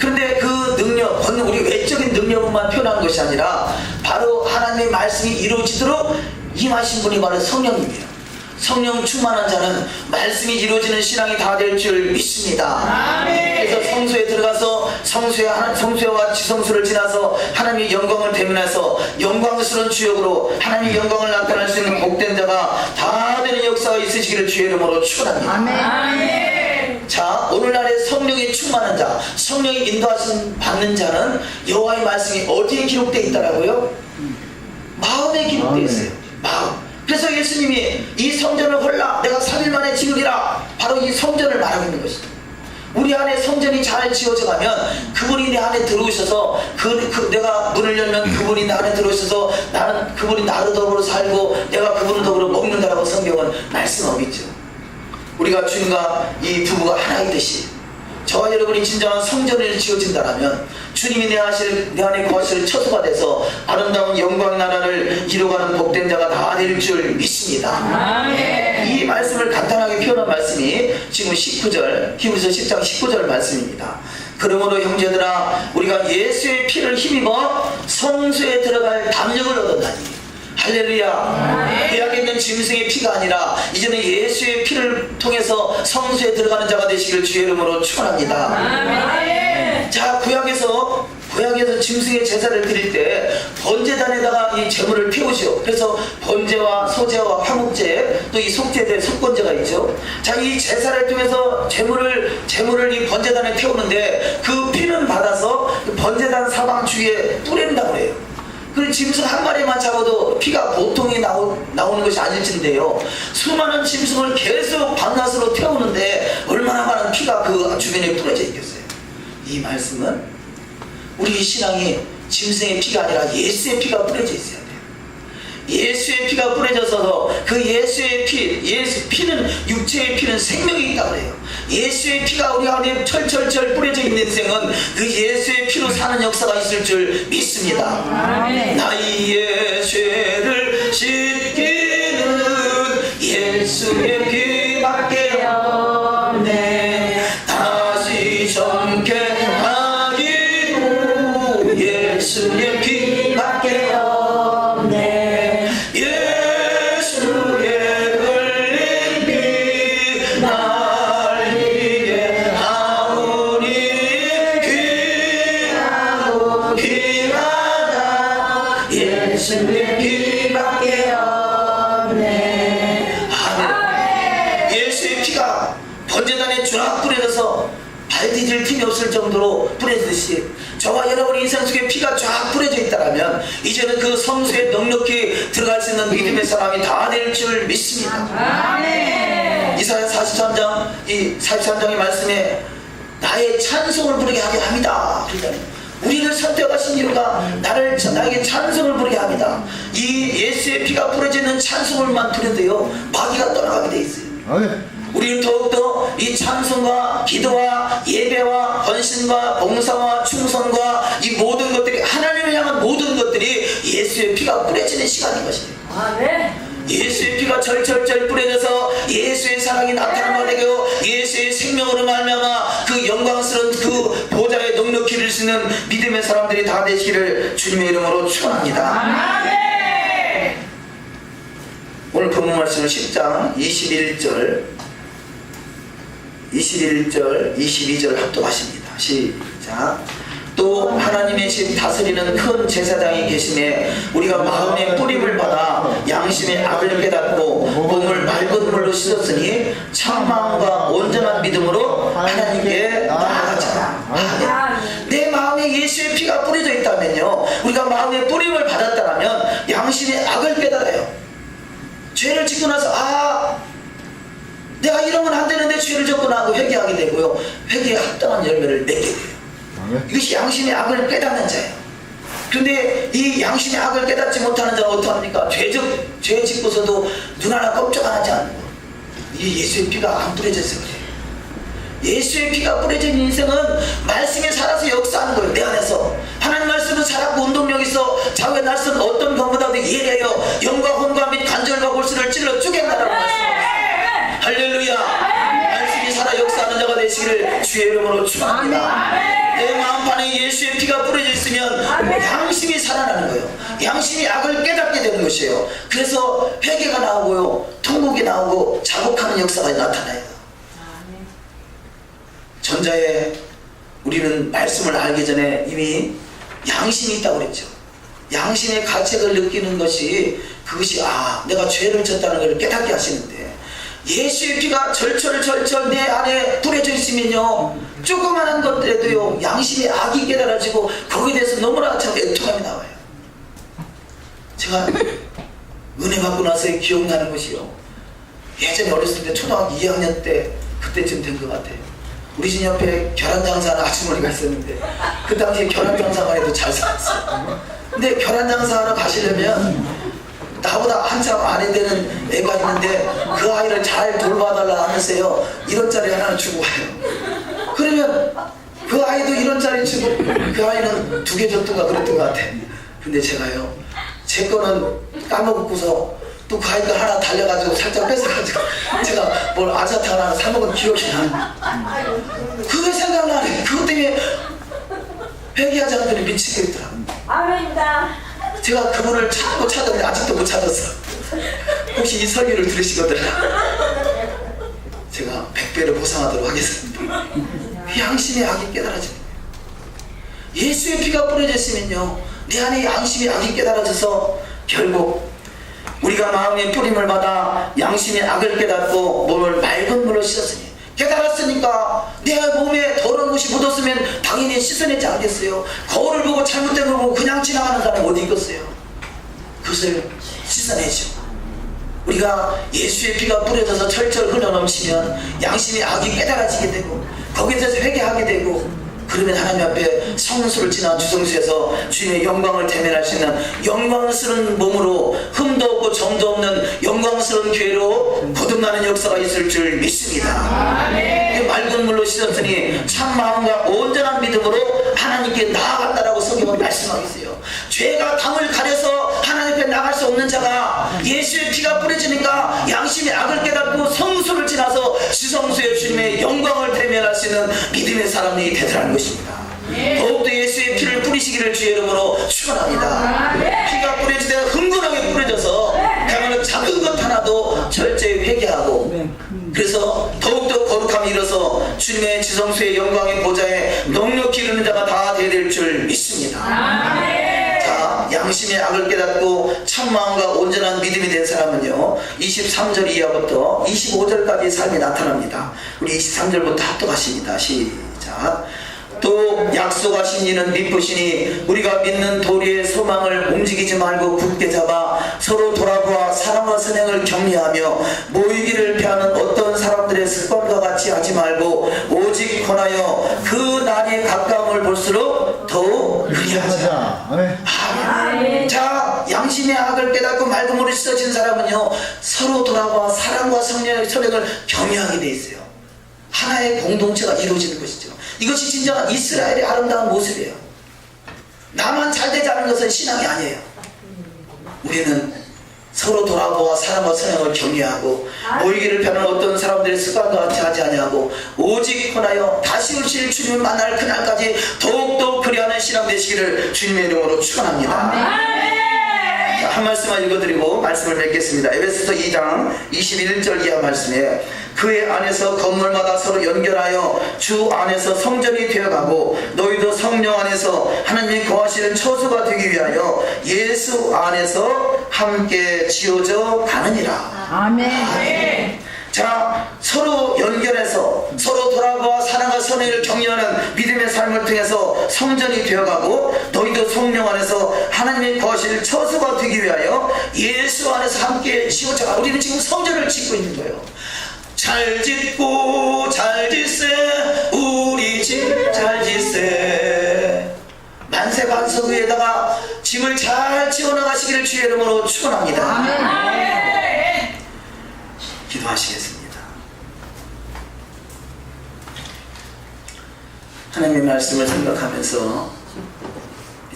그런데 그 능력, 권능, 우리 외적인 능력만 표현하는 것이 아니라 바로 하나님의 말씀이 이루어지도록 임하신 분이 바로 성령님이에요. 성령 충만한 자는 말씀이 이루어지는 신앙이 다 될 줄 믿습니다. 그래서 성소에 들어가서 성소와 지성소를 지나서 하나님의 영광을 대면해서 영광스러운 주역으로 하나님의 영광을 나타낼 수 있는 복된 자가 다 되는 역사가 있으시기를 주의 이름으로 축원합니다. 자, 오늘날의 성령이 충만한 자, 성령이 인도하신 받는 자는 여호와의 말씀이 어디에 기록되어 있다라고요? 마음에 기록되어 있어요. 마음. 그래서 예수님이 이 성전을 헐라 내가 3일 만에 지으리라 바로 이 성전을 말하고 있는 것이다. 우리 안에 성전이 잘 지어져 가면 그분이 내 안에 들어오셔서 내가 문을 열면 그분이 내 안에 들어오셔서 나는 그분이 나로 더불어 살고 내가 그분을 더불어 먹는다라고 성경은 말씀하고 있죠. 우리가 주님과 이 부부가 하나이듯이 저와 여러분이 진정한 성전을 지어진다면 주님이 내 안에 거하실 처소가 돼서 아름다운 영광 나라를 이루어가는 복된 자가 다 될 줄 믿습니다. 이 말씀을 간단하게 표현한 말씀이 지금 19절 히브리서 10장 19절 말씀입니다. 그러므로 형제들아 우리가 예수의 피를 힘입어 성소에 들어갈 담력을 얻었나니 할렐루야. 구약에 있는 짐승의 피가 아니라 이제는 예수의 피를 통해서 성소에 들어가는 자가 되시기를 주의 이름으로 축원합니다. 자, 구약에서 짐승의 제사를 드릴 때 번제단에다가 이 제물을 피우죠. 그래서 번제와 소제와 화목제 또 이 속제대 속건제가 있죠. 자, 이 제사를 통해서 제물을 이 번제단에 피우는데 그 피는 받아서 그 번제단 사방 주위에 뿌린다고 해요. 그 짐승 한 마리만 잡아도 피가 보통이 나오는 것이 아닐진데요. 수많은 짐승을 계속 밤낮으로 태우는데 얼마나 많은 피가 그 주변에 뿌려져 있겠어요. 이 말씀은 우리 신앙이 짐승의 피가 아니라 예수의 피가 뿌려져 있어야 돼요. 예수의 피가 뿌려져서 그 예수의 피는 육체의 피는 생명이 있다고 해요. 예수의 피가 우리 안에 철철철 뿌려져 있는 인생은 그 예수의 피로 사는 역사가 있을 줄 믿습니다. 나의 죄를 씻기는 예수의 피밖에 없네. 다시 정케 하기도 예수의 피밖에 없네. 예수의 흘린 피 날 위해 아무리 귀하고 귀하다 예수의 피밖에 없네. 아멘. 예수의 피가 번제단에 쫙 뿌려져서 발 디딜 틈이 없을 정도로 뿌려지듯이 저와 여러분의 인생 속에 피가 쫙 뿌려져 있다면 이제는 그 성소에 넉넉히 들어갈 수 있는 믿음의 사람이 다 될 줄 믿습니다. 아멘. 이사야 43장 이 43장의 말씀에 나의 찬송을 부르게 하게 합니다. 그러니까 우리를 선택하신 이유가 나에게 찬송을 부르게 합니다. 이 예수의 피가 뿌려지는 찬송을만 부르는데요 마귀가 떠나가게 돼 있어요. 아멘. 우리는 더욱더 이 찬송과 기도와 예배와 헌신과 봉사와 충성과 이 모든 것들이 하나님을 향한 모든 것들이 예수의 피가 뿌려지는 시간인 것이에요. 아멘. 예수의 피가 절절절 뿌려져서 예수의 사랑이 나타나게 되고 예수의 생명으로 말미암아 그 영광스러운 그 보좌에 넉넉히 이룰 수 있는 믿음의 사람들이 다 되시기를 주님의 이름으로 축원합니다. 아멘. 오늘 본문 말씀은 10장 21절 22절 합독하십니다. 시작. 또 하나님의 집 다스리는 큰 제사장이 계심에 우리가 마음의 뿌림을 받아 양심의 악을 깨닫고 몸을 맑은 물로 씻었으니 참 마음과 온전한 믿음으로 하나님께 나아가자. 아멘. 내 마음에 예수의 피가 뿌려져 있다면요, 우리가 마음의 뿌림을 받았다면 양심의 악을 깨달아요. 죄를 짓고 나서 내가 이러면 안 되는데 죄를 졌구나 하고 회개하게 되고요, 회개에 합당한 열매를 맺게 돼요. 이것이 양심의 악을 깨닫는 자예요. 그런데 이 양심의 악을 깨닫지 못하는 자는 어떡합니까? 죄 짓고서도 눈 하나 꼼짝 안 하지 않는 거. 이 예수의 피가 안 뿌려져서 그래요. 예수의 피가 뿌려진 인생은 말씀에 살아서 역사하는 거예요. 내 안에서 하나님 말씀은 살았고 운동력 있어 좌우의 날선 어떤 것보다도 예리하여 영과 혼과 및 관절과 골수를 찔러 쪼갠다라고 말씀하셨어요. 할렐루야. 말씀이 살아 역사하는 자가 되시기를 주의 이름으로 축원합니다. 내 마음판에 예수의 피가 뿌려져 있으면 양심이 살아나는 거예요. 양심이 악을 깨닫게 되는 것이에요. 그래서 회개가 나오고요, 통곡이 나오고 자복하는 역사가 나타나요. 전자에 우리는 말씀을 알기 전에 이미 양심이 있다고 그랬죠. 양심의 가책을 느끼는 것이 그것이 내가 죄를 졌다는 걸 깨닫게 하시는데, 예수의 피가 절철 내 안에 뿌려져 있으면요, 조그마한 것들에도요 양심의 악이 깨달아지고 거기에 대해서 너무나 참 애통함이 나와요. 제가 은혜 받고 나서 기억나는 것이요, 예전에 어렸을 때 초등학교 2학년 때 그때쯤 된 것 같아요. 우리 집 옆에 계란장사하는 아주머니가 있었는데 그 당시에 계란장사만 해도 잘 살았어요. 근데 계란장사하러 가시려면 나보다 한참 아래 되는 애가 있는데 그 아이를 잘 돌봐달라 하면서요 1원짜리 하나는 주고 와요. 그러면 그 아이도 1원짜리 주고 그 아이는 2개 줬던가 그랬던 것 같아. 근데 제가요, 제 거는 까먹고서 또 그 아이가 하나 달려가지고 살짝 뺏어가지고 제가 뭘 아사탕 하나 사먹은 기억이 나. 그게 생각나네. 그것 때문에 회개하지 않는 분이 미치겠더라. 아멘이다. 제가 그분을 찾았는데 아직도 못 찾았어. 혹시 이 설교를 들으시거든 제가 100배를 보상하도록 하겠습니다. 양심의 악이 깨달아지는 거예요. 예수의 피가 뿌려졌으면요, 내 안에 양심의 악이 깨달아져서 결국 우리가 마음의 뿌림을 받아 양심의 악을 깨닫고 몸을 맑은 물로 씻었으니, 깨달았으니까 내 몸에 더러운 것이 묻었으면 당연히 씻어내지 않겠어요. 거울을 보고 잘못된 걸 보고 그냥 지나가는 사람이 어디 있겠어요. 그것을 씻어내죠. 우리가 예수의 피가 뿌려져서 철철 흘러넘치면 양심의 악이 깨달아지게 되고 거기에 대해서 회개하게 되고, 그러면 하나님 앞에 성수를 지나 주성수에서 주님의 영광을 대면할 수 있는 영광스러운 몸으로 흠도 없고 점도 없는 영광스러운 교회로 거듭나는 역사가 있을 줄 믿습니다. 맑은 물로 씻었으니 참 마음과 온전한 믿음으로 하나님께 나아간다라고 성경은 말씀하고 있어요. 죄가 담을 가려서 하나님 앞에 나갈 수 없는 자가 예수의 피가 뿌려지니까 양심의 악을 깨닫고 성수를 지나서 지성수의 주님의 영광을 대면할 수 있는 믿음의 사람이 되더라는 것입니다. 더욱더 예수의 피를 뿌리시기를 주의 이름으로 축원합니다. 피가 뿌려질 때 흥건하게 뿌려져서 그야말로 작은 것 하나도 철저히 회개하고, 그래서 더욱더 거룩함이 일어서 주님의 지성수의 영광의 보좌에 넉넉히 이르는 자가 다 되어야 될 줄 믿습니다. 자, 양심의 악을 깨닫고 참마음과 온전한 믿음이 된 사람은요 23절 이하부터 25절까지의 삶이 나타납니다. 우리 23절부터 합독하십니다. 시작. 또 약속하신 이는 미쁘시니 우리가 믿는 도리의 소망을 움직이지 말고 굳게 잡아 서로 돌아보아 사랑과 선행을 격려하며 모이기를 피하는 어떤 사람들의 습관과 같이 하지 말고 오직 권하여 그 날이 가까움을 볼수록 더욱 그리하자. 아멘. 자, 양심의 악을 깨닫고 맑은 물을 씻어진 사람은요 서로 돌아보아 사랑과 선행을 격려하게 돼 있어요. 하나의 공동체가 이루어지는 것이죠. 이것이 진정한 이스라엘의 아름다운 모습이에요. 나만 잘 되지 않은 것은 신앙이 아니에요. 우리는 서로 돌아보아 사랑과 선행을 격려하고 모이기를 피하는 어떤 사람들의 습관과 같이 하지 아니하고 오직 혼하여 다시 오실 주님을 만날 그날까지 더욱더 그리하는 신앙 되시기를 주님의 이름으로 축원합니다. 한 말씀만 읽어드리고 말씀을 맺겠습니다. 에베소서 2장 21절 이하 말씀에 그의 안에서 건물마다 서로 연결하여 주 안에서 성전이 되어가고 너희도 성령 안에서 하나님이 거하시는 처소가 되기 위하여 예수 안에서 함께 지어져 가느니라. 아멘. 자, 서로 연결해서 서로 돌아보아 사랑과 선의를 격려하는 믿음의 삶을 통해서 성전이 되어가고 너희도 성령 안에서 하나님의 거하실 처소가 되기 위하여 예수 안에서 함께 지어져. 우리는 지금 성전을 짓고 있는 거예요. 잘 짓고 잘 짓세 우리 집 잘 짓세. 만세 반석 위에다가 집을 잘 지어나가시기를 주의 이름으로 축원합니다. 아멘. 기도하시겠습니다. 하나님의 말씀을 생각하면서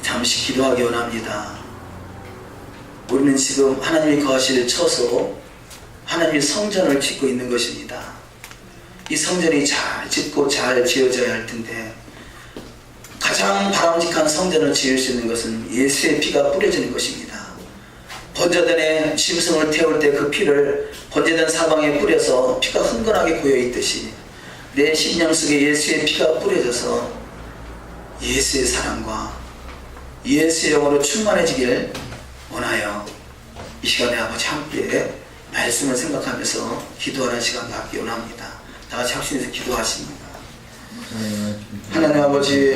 잠시 기도하기 원합니다. 우리는 지금 하나님이 거하실 처소, 하나님의 성전을 짓고 있는 것입니다. 이 성전이 잘 짓고 잘 지어져야 할 텐데 가장 바람직한 성전을 지을 수 있는 것은 예수의 피가 뿌려지는 것입니다. 번제단에 짐승을 태울 때 그 피를 번제단 사방에 뿌려서 피가 흥건하게 고여있듯이 내 심령 속에 예수의 피가 뿌려져서 예수의 사랑과 예수의 영으로 충만해지길 원하여 이 시간에 아버지 함께 말씀을 생각하면서 기도하는 시간 갖기 원합니다. 다같이 합심해서 기도하십니다. 하나님 아버지,